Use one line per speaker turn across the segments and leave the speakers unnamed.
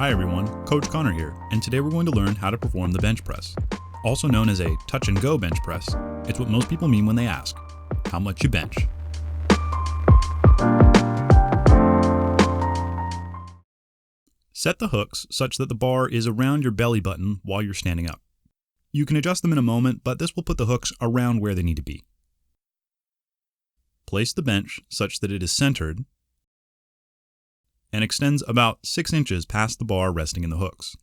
Hi everyone, Coach Connor here, and today we're going to learn how to perform the bench press. Also known as a touch and go bench press, it's what most people mean when they ask, how much you bench? Set the hooks such that the bar is around your belly button while you're standing up. You can adjust them in a moment, but this will put the hooks around where they need to be. Place the bench such that it is centered and extends about 6 inches past the bar resting in the hooks.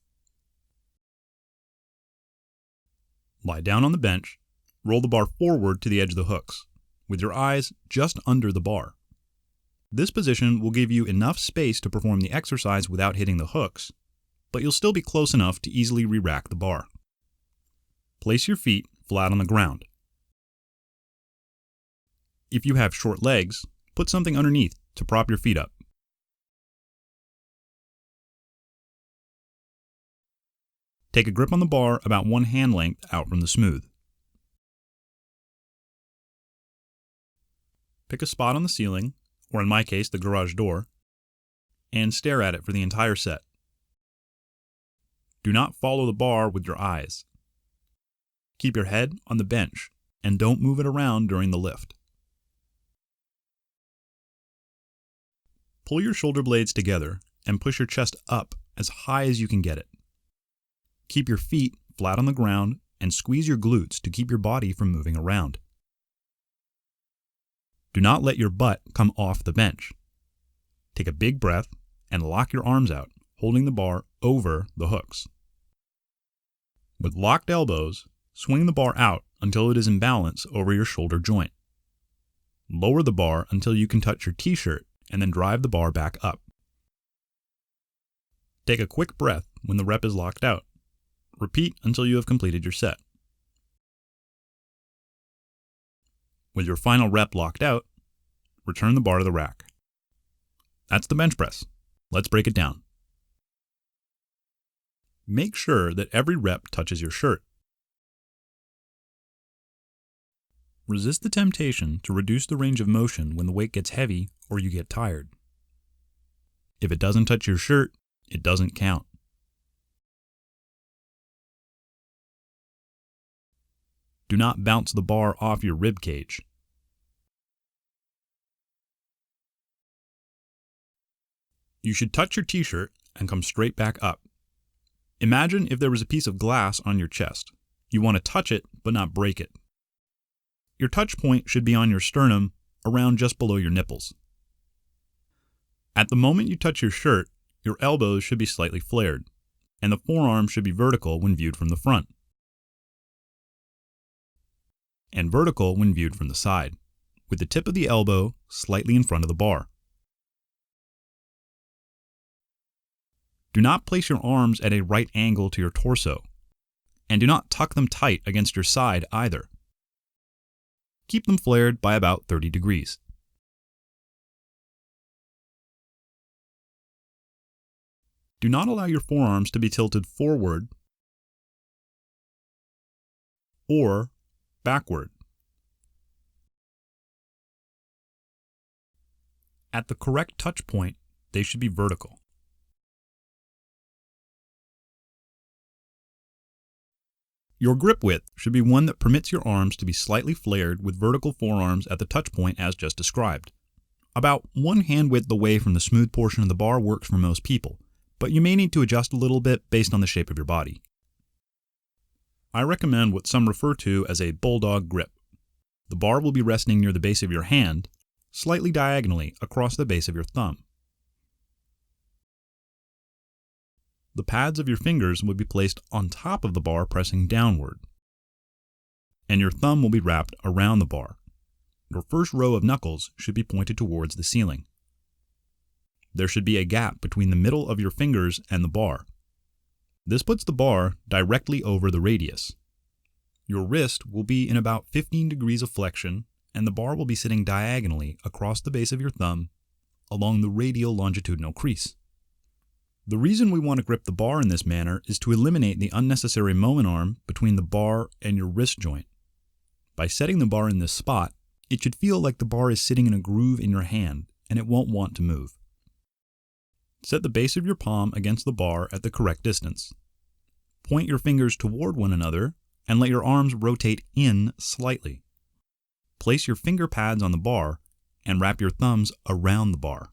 Lie down on the bench, roll the bar forward to the edge of the hooks, with your eyes just under the bar. This position will give you enough space to perform the exercise without hitting the hooks, but you'll still be close enough to easily re-rack the bar. Place your feet flat on the ground. If you have short legs, put something underneath to prop your feet up. Take a grip on the bar about 1 hand length out from the smooth. Pick a spot on the ceiling, or in my case the garage door, and stare at it for the entire set. Do not follow the bar with your eyes. Keep your head on the bench and don't move it around during the lift. Pull your shoulder blades together and push your chest up as high as you can get it. Keep your feet flat on the ground and squeeze your glutes to keep your body from moving around. Do not let your butt come off the bench. Take a big breath and lock your arms out, holding the bar over the hooks. With locked elbows, swing the bar out until it is in balance over your shoulder joint. Lower the bar until you can touch your t-shirt and then drive the bar back up. Take a quick breath when the rep is locked out. Repeat until you have completed your set. With your final rep locked out, return the bar to the rack. That's the bench press. Let's break it down. Make sure that every rep touches your shirt. Resist the temptation to reduce the range of motion when the weight gets heavy or you get tired. If it doesn't touch your shirt, it doesn't count. Do not bounce the bar off your rib cage. You should touch your t-shirt and come straight back up. Imagine if there was a piece of glass on your chest. You want to touch it, but not break it. Your touch point should be on your sternum, around just below your nipples. At the moment you touch your shirt, your elbows should be slightly flared, and the forearm should be vertical when viewed from the front, and vertical when viewed from the side, with the tip of the elbow slightly in front of the bar. Do not place your arms at a right angle to your torso, and do not tuck them tight against your side either. Keep them flared by about 30 degrees. Do not allow your forearms to be tilted forward or backward. At the correct touch point, they should be vertical. Your grip width should be one that permits your arms to be slightly flared with vertical forearms at the touch point as just described. About 1 hand width away from the smooth portion of the bar works for most people, but you may need to adjust a little bit based on the shape of your body. I recommend what some refer to as a bulldog grip. The bar will be resting near the base of your hand, slightly diagonally across the base of your thumb. The pads of your fingers will be placed on top of the bar pressing downward, and your thumb will be wrapped around the bar. Your first row of knuckles should be pointed towards the ceiling. There should be a gap between the middle of your fingers and the bar. This puts the bar directly over the radius. Your wrist will be in about 15 degrees of flexion, and the bar will be sitting diagonally across the base of your thumb along the radial longitudinal crease. The reason we want to grip the bar in this manner is to eliminate the unnecessary moment arm between the bar and your wrist joint. By setting the bar in this spot, it should feel like the bar is sitting in a groove in your hand and it won't want to move. Set the base of your palm against the bar at the correct distance. Point your fingers toward one another and let your arms rotate in slightly. Place your finger pads on the bar and wrap your thumbs around the bar.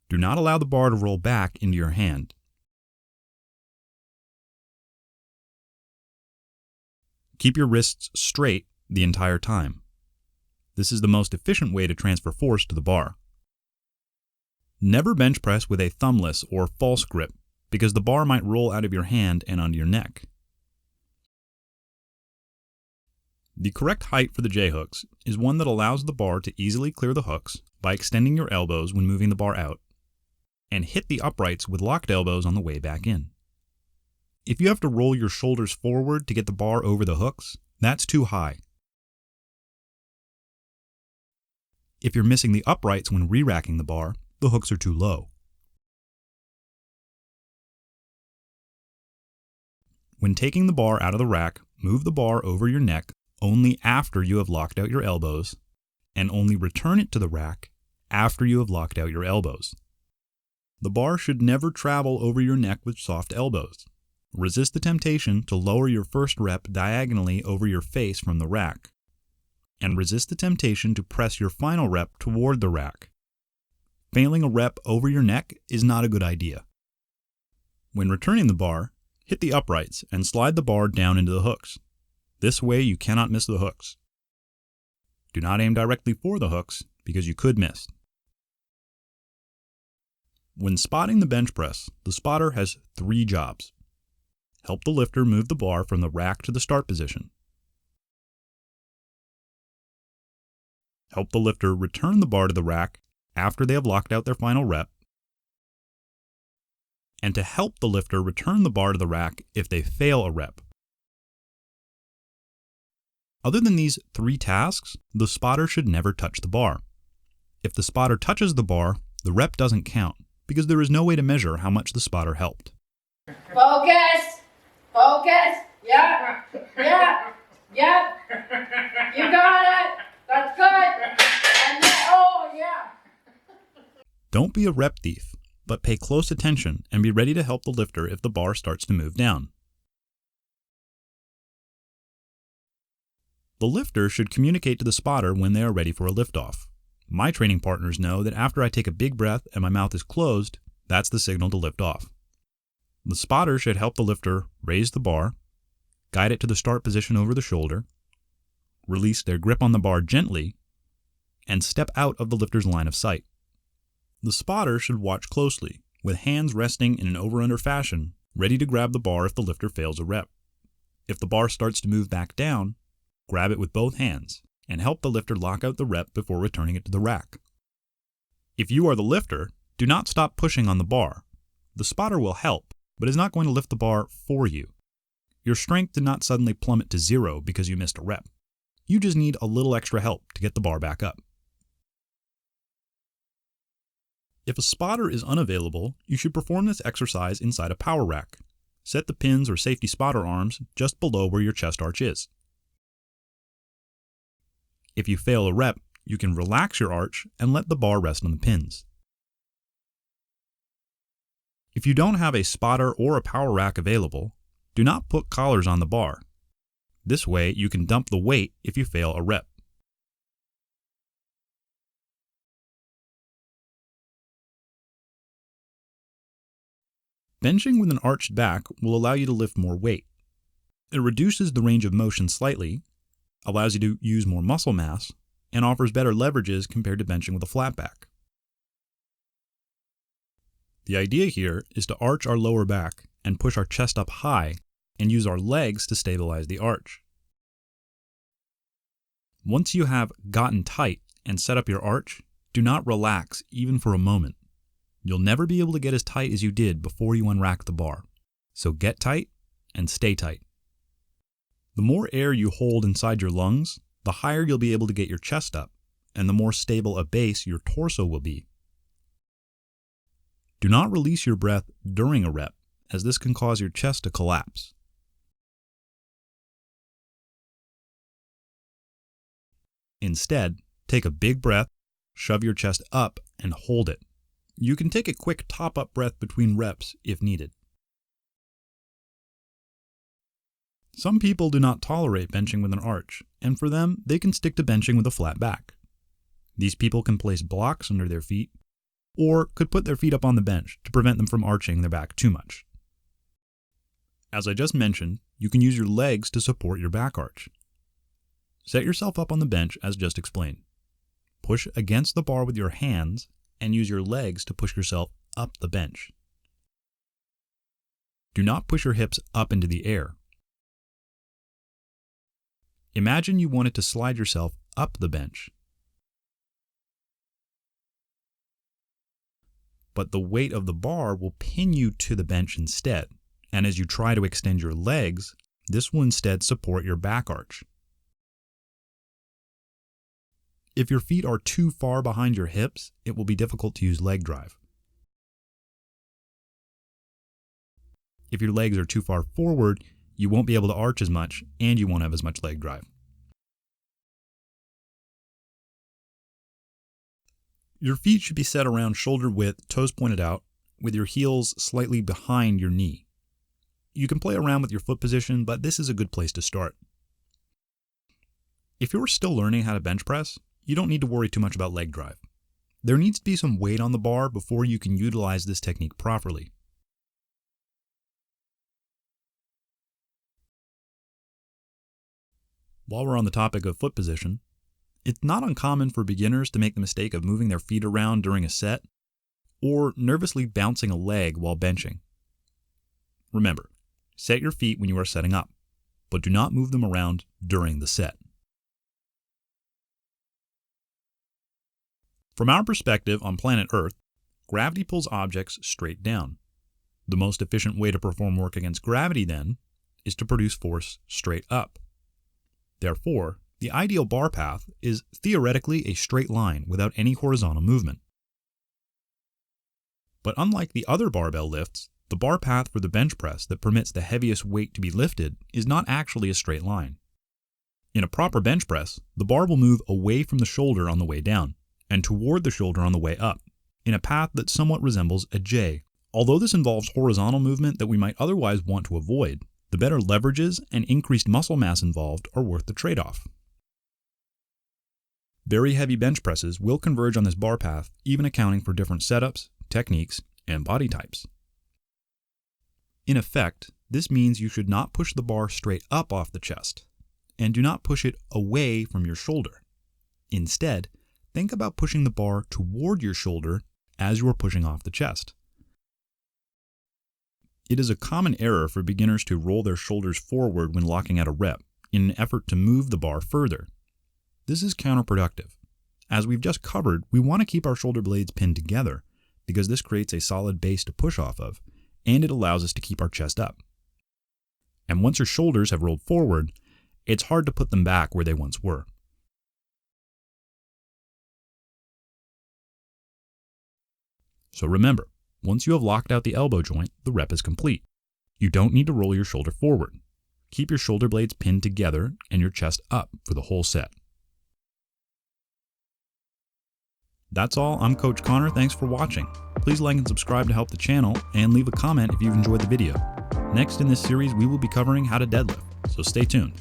Do not allow the bar to roll back into your hand. Keep your wrists straight the entire time. This is the most efficient way to transfer force to the bar. Never bench press with a thumbless or false grip because the bar might roll out of your hand and onto your neck. The correct height for the J-hooks is one that allows the bar to easily clear the hooks by extending your elbows when moving the bar out, and hit the uprights with locked elbows on the way back in. If you have to roll your shoulders forward to get the bar over the hooks, that's too high. If you're missing the uprights when re-racking the bar, the hooks are too low. When taking the bar out of the rack, move the bar over your neck only after you have locked out your elbows, and only return it to the rack after you have locked out your elbows. The bar should never travel over your neck with soft elbows. Resist the temptation to lower your first rep diagonally over your face from the rack, and resist the temptation to press your final rep toward the rack. Failing a rep over your neck is not a good idea. When returning the bar, hit the uprights and slide the bar down into the hooks. This way you cannot miss the hooks. Do not aim directly for the hooks because you could miss. When spotting the bench press, the spotter has 3 jobs. Help the lifter move the bar from the rack to the start position. Help the lifter return the bar to the rack after they have locked out their final rep. And to help the lifter return the bar to the rack if they fail a rep. Other than these 3 tasks, the spotter should never touch the bar. If the spotter touches the bar, the rep doesn't count because there is no way to measure how much the spotter helped.
Focus! Focus! Yeah! Yeah! Yeah! You got it! That's good! And then, oh, yeah!
Don't be a rep thief, but pay close attention and be ready to help the lifter if the bar starts to move down. The lifter should communicate to the spotter when they are ready for a liftoff. My training partners know that after I take a big breath and my mouth is closed, that's the signal to lift off. The spotter should help the lifter raise the bar, guide it to the start position over the shoulder, release their grip on the bar gently, and step out of the lifter's line of sight. The spotter should watch closely, with hands resting in an over-under fashion, ready to grab the bar if the lifter fails a rep. If the bar starts to move back down, grab it with both hands and help the lifter lock out the rep before returning it to the rack. If you are the lifter, do not stop pushing on the bar. The spotter will help, but is not going to lift the bar for you. Your strength did not suddenly plummet to 0 because you missed a rep. You just need a little extra help to get the bar back up. If a spotter is unavailable, you should perform this exercise inside a power rack. Set the pins or safety spotter arms just below where your chest arch is. If you fail a rep, you can relax your arch and let the bar rest on the pins. If you don't have a spotter or a power rack available, do not put collars on the bar. This way you can dump the weight if you fail a rep. Benching with an arched back will allow you to lift more weight. It reduces the range of motion slightly, allows you to use more muscle mass, and offers better leverages compared to benching with a flat back. The idea here is to arch our lower back and push our chest up high and use our legs to stabilize the arch. Once you have gotten tight and set up your arch, do not relax even for a moment. You'll never be able to get as tight as you did before you unrack the bar. So get tight and stay tight. The more air you hold inside your lungs, the higher you'll be able to get your chest up, and the more stable a base your torso will be. Do not release your breath during a rep, as this can cause your chest to collapse. Instead, take a big breath shove your chest up and hold it. You can take a quick top-up breath between reps if needed. Some people do not tolerate benching with an arch, and for them, they can stick to benching with a flat back. These people can place blocks under their feet, or could put their feet up on the bench to prevent them from arching their back too much. As I just mentioned, you can use your legs to support your back arch. Set yourself up on the bench as just explained. Push against the bar with your hands and use your legs to push yourself up the bench. Do not push your hips up into the air. Imagine you wanted to slide yourself up the bench. But the weight of the bar will pin you to the bench instead, and as you try to extend your legs, this will instead support your back arch. If your feet are too far behind your hips, it will be difficult to use leg drive. If your legs are too far forward, you won't be able to arch as much, and you won't have as much leg drive. Your feet should be set around shoulder width, toes pointed out, with your heels slightly behind your knee. You can play around with your foot position, but this is a good place to start. If you're still learning how to bench press, you don't need to worry too much about leg drive. There needs to be some weight on the bar before you can utilize this technique properly. While we're on the topic of foot position, it's not uncommon for beginners to make the mistake of moving their feet around during a set or nervously bouncing a leg while benching. Remember, set your feet when you are setting up, but do not move them around during the set. From our perspective on planet Earth, gravity pulls objects straight down. The most efficient way to perform work against gravity, then, is to produce force straight up. Therefore, the ideal bar path is theoretically a straight line without any horizontal movement. But unlike the other barbell lifts, the bar path for the bench press that permits the heaviest weight to be lifted is not actually a straight line. In a proper bench press, the bar will move away from the shoulder on the way down, and toward the shoulder on the way up, in a path that somewhat resembles a J. Although this involves horizontal movement that we might otherwise want to avoid, the better leverages and increased muscle mass involved are worth the trade-off. Very heavy bench presses will converge on this bar path, even accounting for different setups, techniques, and body types. In effect, this means you should not push the bar straight up off the chest, and do not push it away from your shoulder. Instead, think about pushing the bar toward your shoulder as you are pushing off the chest. It is a common error for beginners to roll their shoulders forward when locking at a rep in an effort to move the bar further. This is counterproductive. As we've just covered, we want to keep our shoulder blades pinned together because this creates a solid base to push off of, and it allows us to keep our chest up. And once your shoulders have rolled forward, it's hard to put them back where they once were. So remember, once you have locked out the elbow joint, the rep is complete. You don't need to roll your shoulder forward. Keep your shoulder blades pinned together and your chest up for the whole set. That's all. I'm Coach Connor. Thanks for watching. Please like and subscribe to help the channel, and leave a comment if you've enjoyed the video. Next in this series, we will be covering how to deadlift, so stay tuned.